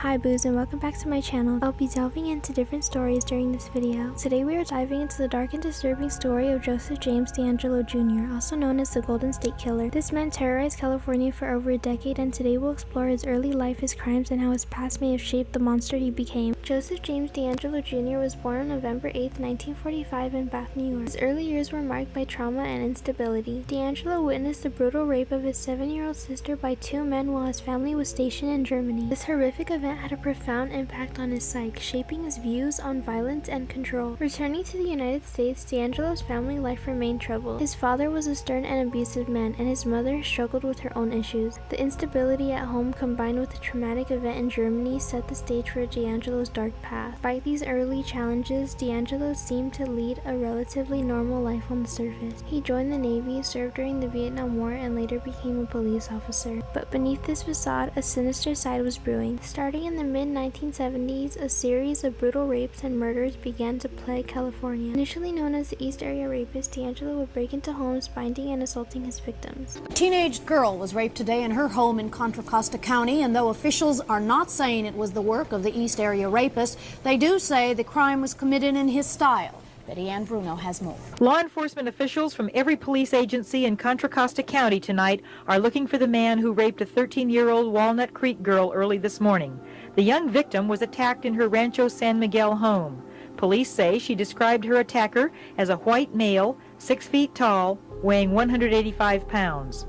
Hi Boos, and welcome back to my channel. I'll be delving into different stories during this video. Today we are diving into the dark and disturbing story of Joseph James DeAngelo Jr., also known as the Golden State Killer. This man terrorized California for over a decade, and today we'll explore his early life, his crimes, and how his past may have shaped the monster he became. Joseph James DeAngelo Jr. was born on November 8, 1945 in Bath, New York. His early years were marked by trauma and instability. DeAngelo witnessed the brutal rape of his 7-year-old sister by two men while his family was stationed in Germany. This horrific event had a profound impact on his psyche, shaping his views on violence and control. Returning to the United States, DeAngelo's family life remained troubled. His father was a stern and abusive man, and his mother struggled with her own issues. The instability at home combined with the traumatic event in Germany set the stage for DeAngelo's dark past. Despite these early challenges, DeAngelo seemed to lead a relatively normal life on the surface. He joined the Navy, served during the Vietnam War, and later became a police officer. But beneath this facade, a sinister side was brewing. Starting in the mid-1970s, a series of brutal rapes and murders began to plague California. Initially known as the East Area Rapist, DeAngelo would break into homes, binding and assaulting his victims. A teenage girl was raped today in her home in Contra Costa County, and though officials are not saying it was the work of the East Area Rapist, they do say the crime was committed in his style. Betty Ann Bruno has more. Law enforcement officials from every police agency in Contra Costa County tonight are looking for the man who raped a 13-year-old Walnut Creek girl early this morning. The young victim was attacked in her Rancho San Miguel home. Police say she described her attacker as a white male, 6 feet tall, weighing 185 pounds.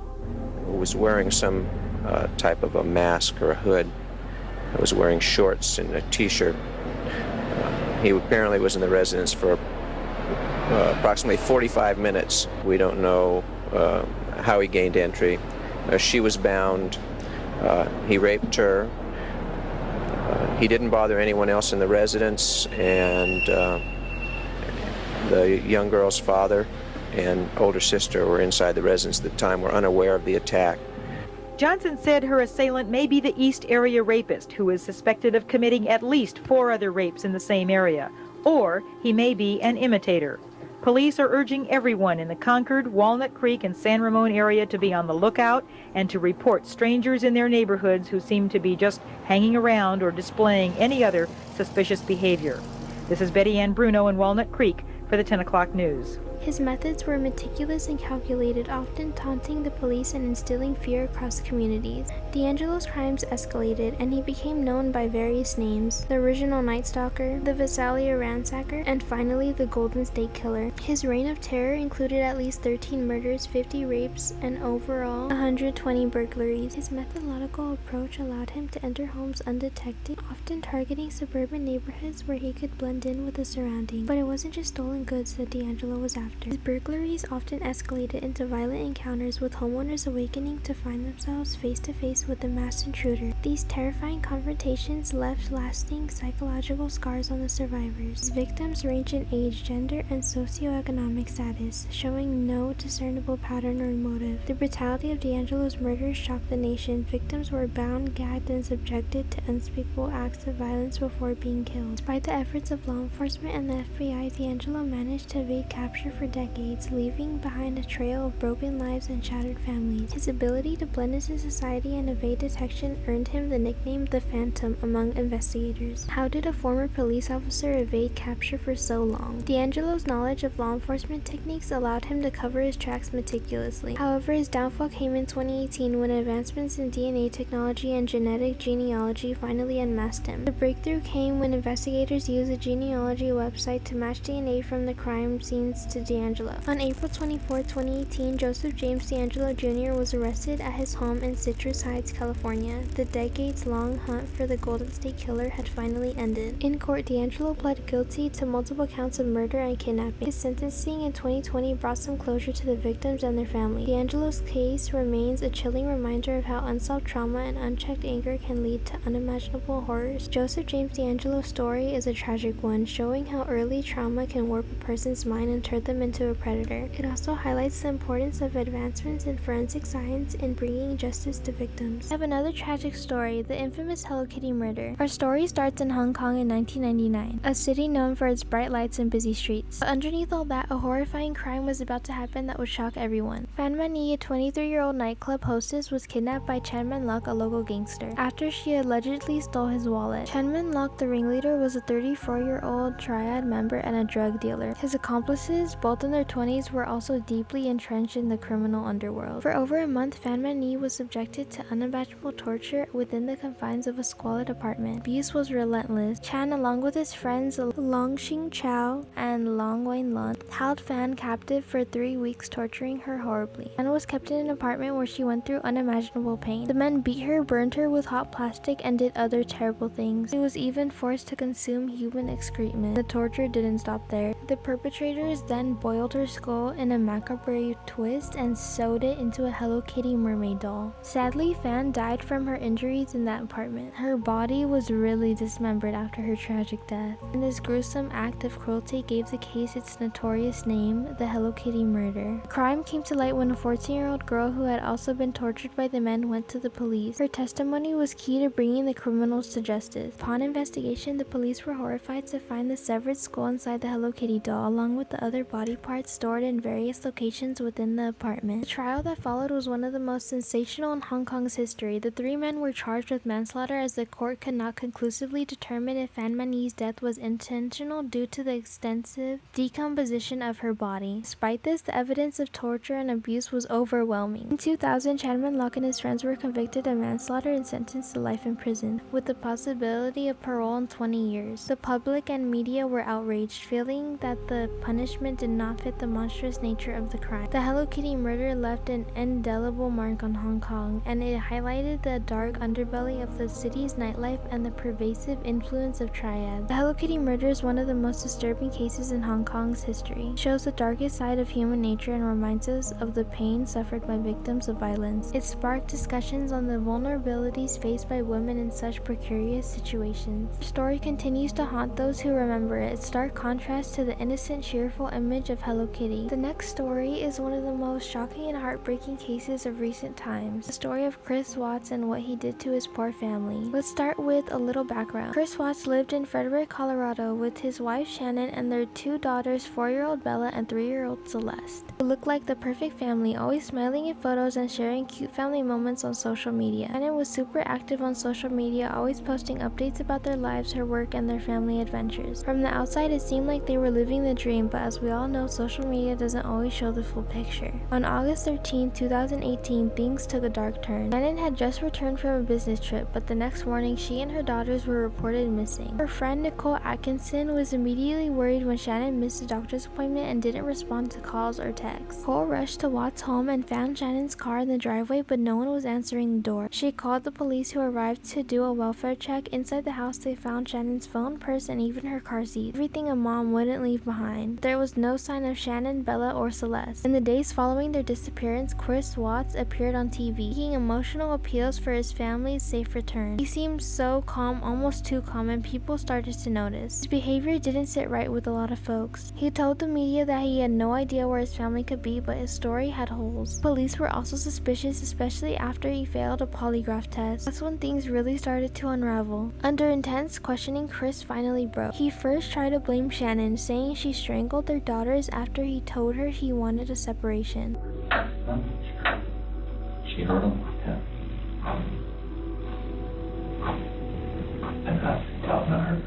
He was wearing some type of a mask or a hood. He was wearing shorts and a t-shirt. He apparently was in the residence for approximately 45 minutes. We don't know how he gained entry. She was bound. He raped her. He didn't bother anyone else in the residence, and the young girl's father and older sister were inside the residence at the time, were unaware of the attack. Johnson said her assailant may be the East Area Rapist, who is suspected of committing at least 4 other rapes in the same area, or he may be an imitator. Police are urging everyone in the Concord, Walnut Creek, and San Ramon area to be on the lookout and to report strangers in their neighborhoods who seem to be just hanging around or displaying any other suspicious behavior. This is Betty Ann Bruno in Walnut Creek for the 10 o'clock news. His methods were meticulous and calculated, often taunting the police and instilling fear across communities. DeAngelo's crimes escalated, and he became known by various names: the original Night Stalker, the Visalia Ransacker, and finally the Golden State Killer. His reign of terror included at least 13 murders, 50 rapes, and overall 120 burglaries. His methodological approach allowed him to enter homes undetected, often targeting suburban neighborhoods where he could blend in with the surroundings. But it wasn't just stolen goods that DeAngelo was after. His burglaries often escalated into violent encounters, with homeowners awakening to find themselves face to face with the masked intruder. These terrifying confrontations left lasting psychological scars on the survivors. His victims range in age, gender, and socioeconomic status, showing no discernible pattern or motive. The brutality of DeAngelo's murders shocked the nation. Victims were bound, gagged, and subjected to unspeakable acts of violence before being killed. Despite the efforts of law enforcement and the FBI, DeAngelo managed to evade capture for decades, leaving behind a trail of broken lives and shattered families. His ability to blend into society and evade detection earned him the nickname the Phantom among investigators. How did a former police officer evade capture for so long? DeAngelo's knowledge of law enforcement techniques allowed him to cover his tracks meticulously. However, his downfall came in 2018 when advancements in DNA technology and genetic genealogy finally unmasked him. The breakthrough came when investigators used a genealogy website to match DNA from the crime scenes to DeAngelo. On April 24, 2018, Joseph James DeAngelo Jr. was arrested at his home in Citrus Heights, California. The decades-long hunt for the Golden State Killer had finally ended. In court, DeAngelo pled guilty to multiple counts of murder and kidnapping. His sentencing in 2020 brought some closure to the victims and their families. DeAngelo's case remains a chilling reminder of how unsolved trauma and unchecked anger can lead to unimaginable horrors. Joseph James DeAngelo's story is a tragic one, showing how early trauma can warp a person's mind and turn them into a predator. It also highlights the importance of advancements in forensic science in bringing justice to victims. I have another tragic story, the infamous Hello Kitty murder. Our story starts in Hong Kong in 1999, a city known for its bright lights and busy streets. But underneath all that, a horrifying crime was about to happen that would shock everyone. Fan Man-yi, a 23-year-old nightclub hostess, was kidnapped by Chan Man-luk, a local gangster, after she allegedly stole his wallet. Chan Man-luk, the ringleader, was a 34-year-old triad member and a drug dealer. His accomplices, both in their 20s, were also deeply entrenched in the criminal underworld. For over a month, Fan Man-yi was subjected to unimaginable torture within the confines of a squalid apartment. Abuse was relentless. Chan, along with his friends Long Xing Chao and Long Wen Lun, held Fan captive for 3 weeks, torturing her horribly. Fan was kept in an apartment where she went through unimaginable pain. The men beat her, burned her with hot plastic, and did other terrible things. She was even forced to consume human excrement. The torture didn't stop there. The perpetrators then boiled her skull in a macabre twist and sewed it into a Hello Kitty mermaid doll. Sadly, Fan died from her injuries in that apartment. Her body was really dismembered after her tragic death, and this gruesome act of cruelty gave the case its notorious name, the Hello Kitty murder. The crime came to light when a 14-year-old girl who had also been tortured by the men went to the police. Her testimony was key to bringing the criminals to justice. Upon investigation, the police were horrified to find the severed skull inside the Hello Kitty doll, along with the other body parts stored in various locations within the apartment. The trial that followed was one of the most sensational in Hong Kong's history. The 3 men were charged with manslaughter, as the court could not conclusively determine if Fan Man-yi's death was intentional due to the extensive decomposition of her body. Despite this, the evidence of torture and abuse was overwhelming. In 2000, Chan Man-luk and his friends were convicted of manslaughter and sentenced to life in prison, with the possibility of parole in 20 years. The public and media were outraged, feeling that the punishment did not fit the monstrous nature of the crime. The Hello Kitty murder left an indelible mark on Hong Kong, and it highlighted the dark underbelly of the city's nightlife and the pervasive influence of triads. The Hello Kitty murder is one of the most disturbing cases in Hong Kong's history. It shows the darkest side of human nature and reminds us of the pain suffered by victims of violence. It sparked discussions on the vulnerabilities faced by women in such precarious situations. The story continues to haunt those who remember it, stark contrast to the innocent, cheerful image of Hello Kitty. The next story is one of the most shocking and heartbreaking cases of recent times. The story of Chris Watts and what he did to his poor family. Let's start with a little background. Chris Watts lived in Frederick, Colorado with his wife Shannon and their 2 daughters, 4-year-old Bella and 3-year-old Celeste. They looked like the perfect family, always smiling in photos and sharing cute family moments on social media. Shannon was super active on social media, always posting updates about their lives, her work, and their family adventures. From the outside, it seemed like they were living the dream, but as we all know, social media doesn't always show the full picture. On August 13, 2018, things took a dark turn. Shannon had just returned from a business trip, but the next morning, she and her daughters were reported missing. Her friend Nicole Atkinson was immediately worried when Shannon missed a doctor's appointment and didn't respond to calls or texts. Cole rushed to Watts' home and found Shannon's car in the driveway, but no one was answering the door. She called the police, who arrived to do a welfare check. Inside the house, they found Shannon's phone, purse, and even her car seat. Everything a mom wouldn't leave behind. There was no sign of Shannon, Bella, or Celeste. In the days following their disappearance, Chris Watts appeared on TV, making emotional appeals for his family's safe return. He seemed so calm, almost too calm, and people started to notice. His behavior didn't sit right with a lot of folks. He told the media that he had no idea where his family could be, but his story had holes. Police were also suspicious, especially after he failed a polygraph test. That's when things really started to unravel. Under intense questioning, Chris finally broke. He first tried to blame Shannon, saying she strangled their daughters after he told her he wanted a separation. She heard him. Yeah. And I doubt not her.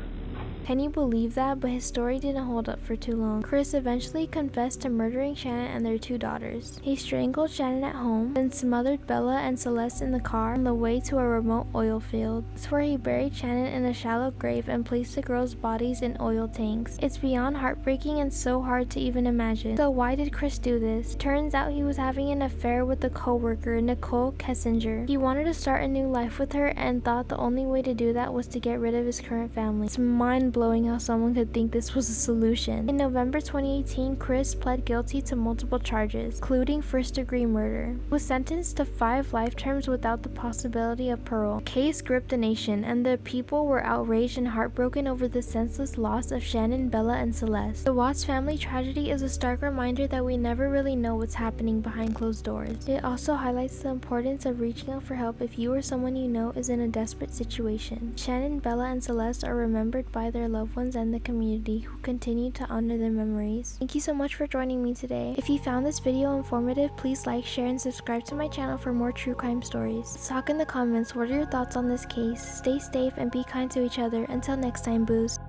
Can you believe that? But his story didn't hold up for too long. Chris eventually confessed to murdering Shannon and their 2 daughters. He strangled Shannon at home, then smothered Bella and Celeste in the car on the way to a remote oil field. That's where he buried Shannon in a shallow grave and placed the girls' bodies in oil tanks. It's beyond heartbreaking and so hard to even imagine. So why did Chris do this? Turns out he was having an affair with a co-worker, Nicole Kessinger. He wanted to start a new life with her and thought the only way to do that was to get rid of his current family. It's mind-blowing how someone could think this was a solution. In November 2018, Chris pled guilty to multiple charges, including first-degree murder. He was sentenced to 5 life terms without the possibility of parole. The case gripped the nation, and the people were outraged and heartbroken over the senseless loss of Shannon, Bella, and Celeste. The Watts family tragedy is a stark reminder that we never really know what's happening behind closed doors. It also highlights the importance of reaching out for help if you or someone you know is in a desperate situation. Shannon, Bella, and Celeste are remembered by their their loved ones and the community who continue to honor their memories. Thank you so much for joining me today. If you found this video informative, please like, share, and subscribe to my channel for more true crime stories. Let's talk in the comments. What are your thoughts on this case? Stay safe and be kind to each other. Until next time, boos.